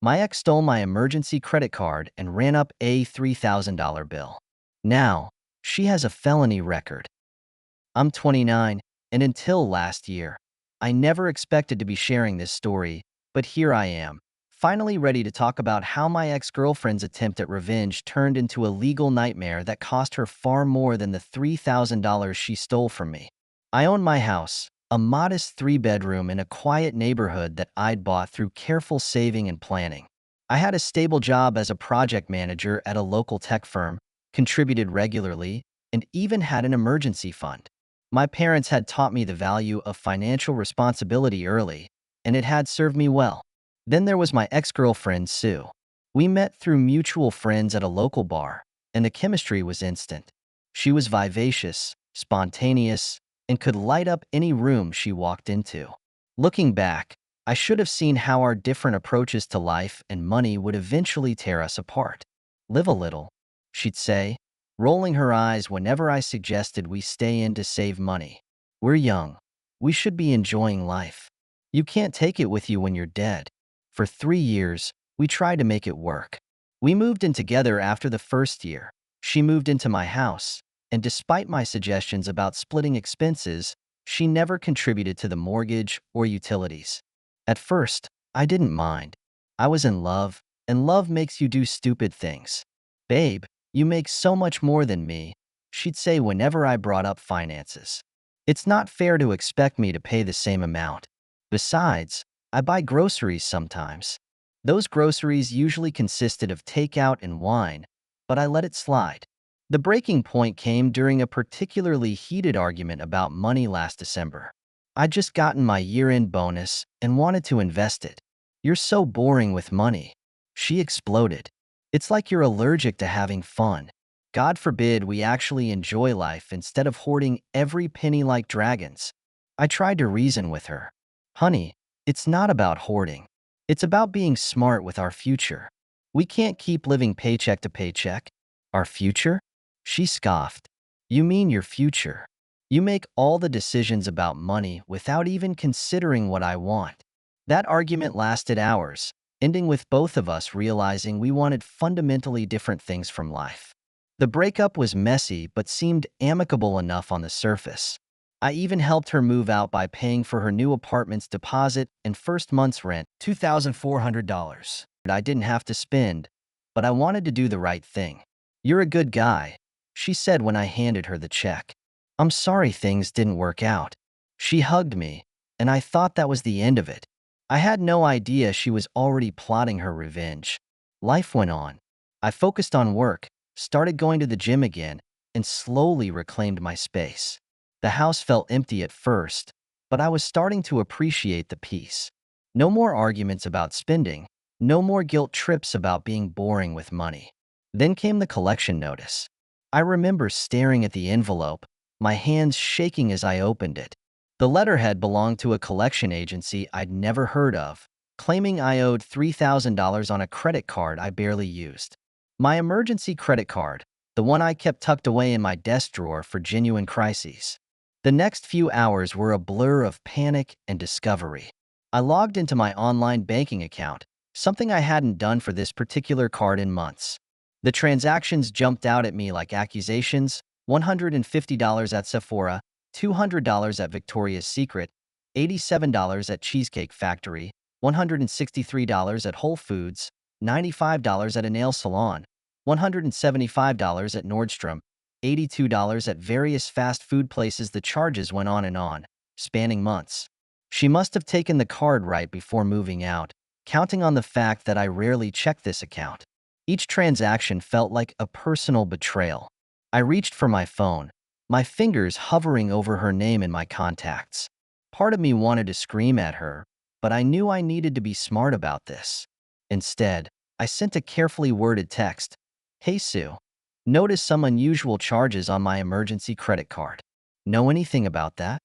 My ex stole my emergency credit card and ran up a $3,000 bill. Now, she has a felony record. I'm 29, and until last year, I never expected to be sharing this story, but here I am, finally ready to talk about how my ex-girlfriend's attempt at revenge turned into a legal nightmare that cost her far more than the $3,000 she stole from me. I own my house, a modest 3-bedroom in a quiet neighborhood that I'd bought through careful saving and planning. I had a stable job as a project manager at a local tech firm, contributed regularly, and even had an emergency fund. My parents had taught me the value of financial responsibility early, and it had served me well. Then there was my ex-girlfriend, Sue. We met through mutual friends at a local bar, and the chemistry was instant. She was vivacious, spontaneous, and could light up any room she walked into. Looking back, I should have seen how our different approaches to life and money would eventually tear us apart. "Live a little," she'd say, rolling her eyes whenever I suggested we stay in to save money. "We're young. We should be enjoying life. You can't take it with you when you're dead." For 3 years, we tried to make it work. We moved in together after the first year. She moved into my house, and despite my suggestions about splitting expenses, she never contributed to the mortgage or utilities. At first, I didn't mind. I was in love, and love makes you do stupid things. "Babe, you make so much more than me," she'd say whenever I brought up finances. "It's not fair to expect me to pay the same amount. Besides, I buy groceries sometimes." Those groceries usually consisted of takeout and wine, but I let it slide. The breaking point came during a particularly heated argument about money last December. I'd just gotten my year-end bonus and wanted to invest it. "You're so boring with money," she exploded. "It's like you're allergic to having fun. God forbid we actually enjoy life instead of hoarding every penny like dragons." I tried to reason with her. "Honey, it's not about hoarding. It's about being smart with our future. We can't keep living paycheck to paycheck." "Our future?" She scoffed. "You mean your future? You make all the decisions about money without even considering what I want." That argument lasted hours, ending with both of us realizing we wanted fundamentally different things from life. The breakup was messy but seemed amicable enough on the surface. I even helped her move out by paying for her new apartment's deposit and first month's rent, $2,400. I didn't have to spend, but I wanted to do the right thing. "You're a good guy," she said when I handed her the check. "I'm sorry things didn't work out." She hugged me, and I thought that was the end of it. I had no idea she was already plotting her revenge. Life went on. I focused on work, started going to the gym again, and slowly reclaimed my space. The house felt empty at first, but I was starting to appreciate the peace. No more arguments about spending, no more guilt trips about being boring with money. Then came the collection notice. I remember staring at the envelope, my hands shaking as I opened it. The letterhead belonged to a collection agency I'd never heard of, claiming I owed $3,000 on a credit card I barely used. My emergency credit card, the one I kept tucked away in my desk drawer for genuine crises. The next few hours were a blur of panic and discovery. I logged into my online banking account, something I hadn't done for this particular card in months. The transactions jumped out at me like accusations: $150 at Sephora, $200 at Victoria's Secret, $87 at Cheesecake Factory, $163 at Whole Foods, $95 at a nail salon, $175 at Nordstrom, $82 at various fast food places. The charges went on, spanning months. She must have taken the card right before moving out, counting on the fact that I rarely checked this account. Each transaction felt like a personal betrayal. I reached for my phone, my fingers hovering over her name in my contacts. Part of me wanted to scream at her, but I knew I needed to be smart about this. Instead, I sent a carefully worded text. "Hey Sue, notice some unusual charges on my emergency credit card. Know anything about that?"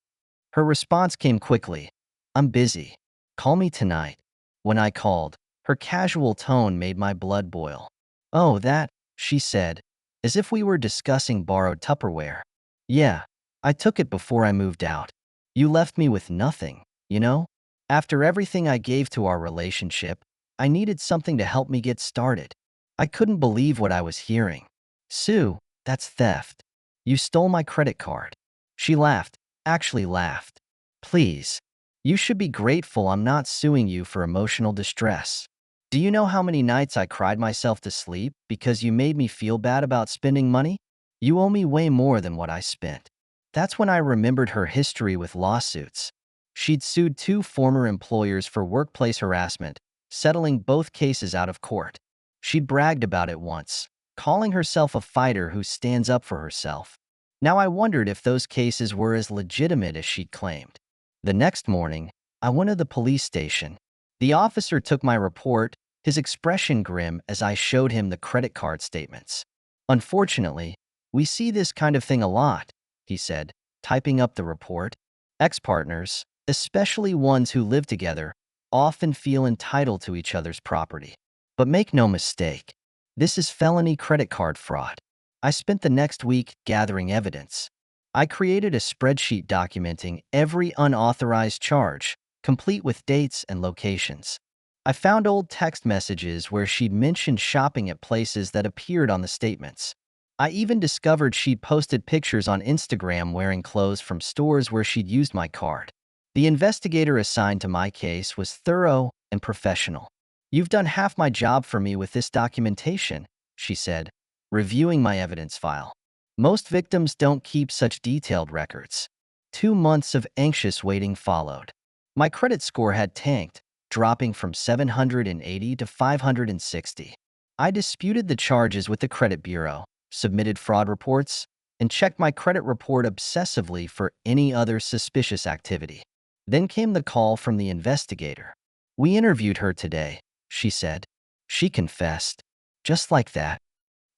Her response came quickly. "I'm busy. Call me tonight." When I called, her casual tone made my blood boil. "Oh, that," she said, as if we were discussing borrowed Tupperware. "Yeah, I took it before I moved out. You left me with nothing, you know? After everything I gave to our relationship, I needed something to help me get started. I couldn't believe what I was hearing. Sue, that's theft. You stole my credit card. She laughed, actually laughed. Please. You should be grateful I'm not suing you for emotional distress. Do you know how many nights I cried myself to sleep because you made me feel bad about spending money? You owe me way more than what I spent. That's when I remembered her history with lawsuits. She'd sued 2 former employers for workplace harassment, settling both cases out of court. She'd bragged about it once, calling herself a fighter who stands up for herself. Now I wondered if those cases were as legitimate as she'd claimed. The next morning, I went to the police station. The officer took my report, his expression grim as I showed him the credit card statements. Unfortunately, we see this kind of thing a lot, he said, typing up the report. Ex-partners, especially ones who live together, often feel entitled to each other's property. But make no mistake, this is felony credit card fraud. I spent the next week gathering evidence. I created a spreadsheet documenting every unauthorized charge, complete with dates and locations. I found old text messages where she'd mentioned shopping at places that appeared on the statements. I even discovered she'd posted pictures on Instagram wearing clothes from stores where she'd used my card. The investigator assigned to my case was thorough and professional. You've done half my job for me with this documentation, she said, reviewing my evidence file. Most victims don't keep such detailed records. 2 months of anxious waiting followed. My credit score had tanked, dropping from 780 to 560. I disputed the charges with the credit bureau, submitted fraud reports, and checked my credit report obsessively for any other suspicious activity. Then came the call from the investigator. We interviewed her today, she said. She confessed. Just like that.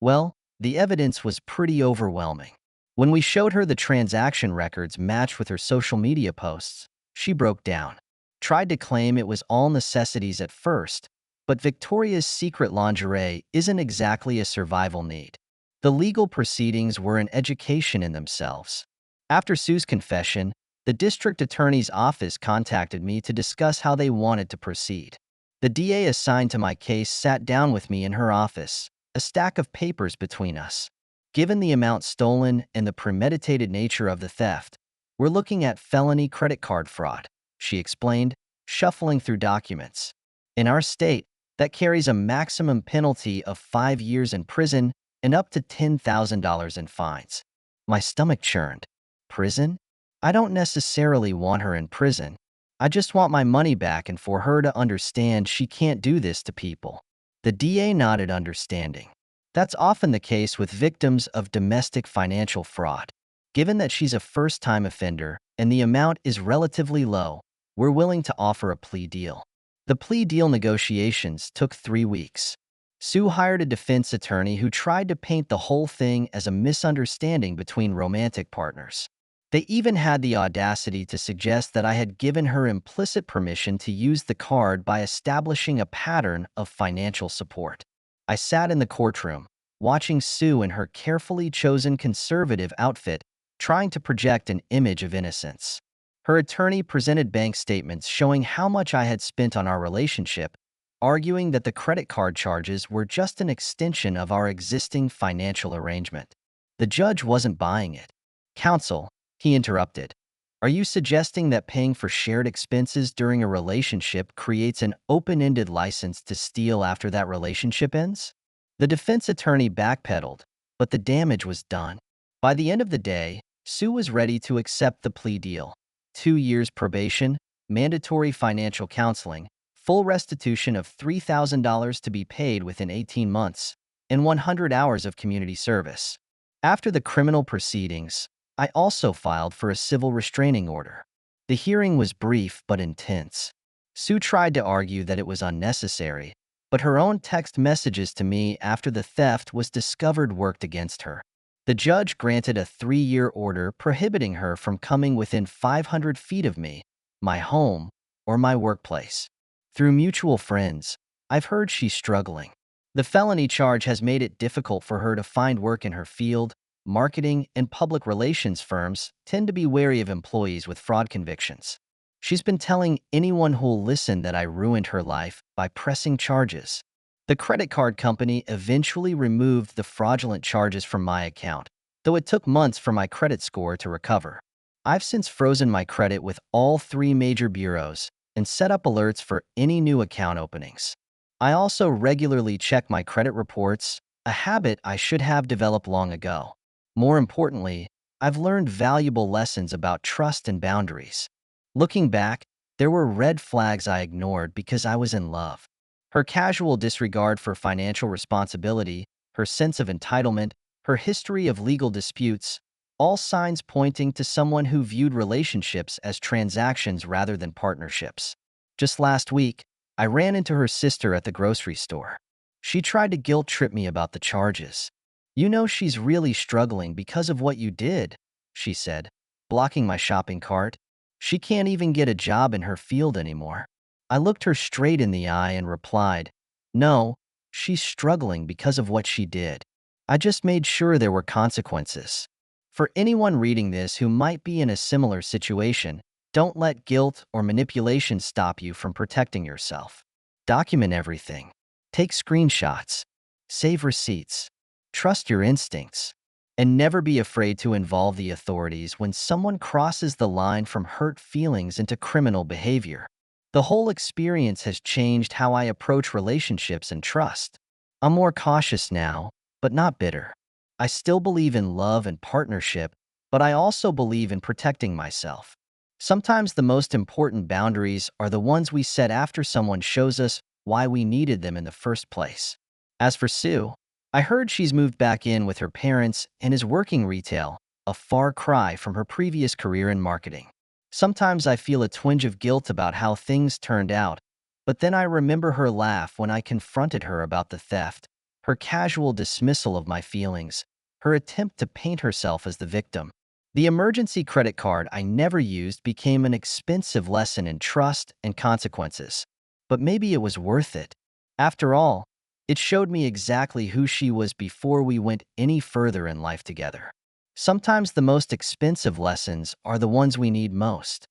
Well, the evidence was pretty overwhelming. When we showed her the transaction records matched with her social media posts, she broke down. Tried to claim it was all necessities at first, but Victoria's Secret lingerie isn't exactly a survival need. The legal proceedings were an education in themselves. After Sue's confession, the district attorney's office contacted me to discuss how they wanted to proceed. The DA assigned to my case sat down with me in her office, a stack of papers between us. Given the amount stolen and the premeditated nature of the theft, we're looking at felony credit card fraud, she explained, shuffling through documents. In our state, that carries a maximum penalty of 5 years in prison and up to $10,000 in fines. My stomach churned. Prison? I don't necessarily want her in prison. I just want my money back and for her to understand she can't do this to people. The DA nodded understanding. That's often the case with victims of domestic financial fraud. Given that she's a first-time offender and the amount is relatively low, we're willing to offer a plea deal. The plea deal negotiations took 3 weeks. Sue hired a defense attorney who tried to paint the whole thing as a misunderstanding between romantic partners. They even had the audacity to suggest that I had given her implicit permission to use the card by establishing a pattern of financial support. I sat in the courtroom, watching Sue in her carefully chosen conservative outfit, trying to project an image of innocence. Her attorney presented bank statements showing how much I had spent on our relationship, arguing that the credit card charges were just an extension of our existing financial arrangement. The judge wasn't buying it. Counsel, he interrupted. Are you suggesting that paying for shared expenses during a relationship creates an open-ended license to steal after that relationship ends? The defense attorney backpedaled, but the damage was done. By the end of the day, Sue was ready to accept the plea deal. 2 years probation, mandatory financial counseling, full restitution of $3,000 to be paid within 18 months, and 100 hours of community service. After the criminal proceedings, I also filed for a civil restraining order. The hearing was brief but intense. Sue tried to argue that it was unnecessary, but her own text messages to me after the theft was discovered worked against her. The judge granted a 3-year order prohibiting her from coming within 500 feet of me, my home, or my workplace. Through mutual friends, I've heard she's struggling. The felony charge has made it difficult for her to find work in her field. Marketing and public relations firms tend to be wary of employees with fraud convictions. She's been telling anyone who'll listen that I ruined her life by pressing charges. The credit card company eventually removed the fraudulent charges from my account, though it took months for my credit score to recover. I've since frozen my credit with all three major bureaus and set up alerts for any new account openings. I also regularly check my credit reports, a habit I should have developed long ago. More importantly, I've learned valuable lessons about trust and boundaries. Looking back, there were red flags I ignored because I was in love. Her casual disregard for financial responsibility, her sense of entitlement, her history of legal disputes, all signs pointing to someone who viewed relationships as transactions rather than partnerships. Just last week, I ran into her sister at the grocery store. She tried to guilt trip me about the charges. "You know she's really struggling because of what you did," she said, blocking my shopping cart. "She can't even get a job in her field anymore." I looked her straight in the eye and replied, "No, she's struggling because of what she did. I just made sure there were consequences." For anyone reading this who might be in a similar situation, don't let guilt or manipulation stop you from protecting yourself. Document everything. Take screenshots. Save receipts. Trust your instincts. And never be afraid to involve the authorities when someone crosses the line from hurt feelings into criminal behavior. The whole experience has changed how I approach relationships and trust. I'm more cautious now, but not bitter. I still believe in love and partnership, but I also believe in protecting myself. Sometimes the most important boundaries are the ones we set after someone shows us why we needed them in the first place. As for Sue, I heard she's moved back in with her parents and is working retail, a far cry from her previous career in marketing. Sometimes I feel a twinge of guilt about how things turned out, but then I remember her laugh when I confronted her about the theft, her casual dismissal of my feelings, her attempt to paint herself as the victim. The emergency credit card I never used became an expensive lesson in trust and consequences. But maybe it was worth it. After all, it showed me exactly who she was before we went any further in life together. Sometimes the most expensive lessons are the ones we need most.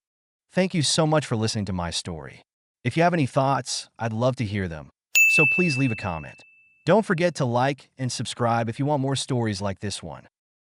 Thank you so much for listening to my story. If you have any thoughts, I'd love to hear them. So please leave a comment. Don't forget to like and subscribe if you want more stories like this one.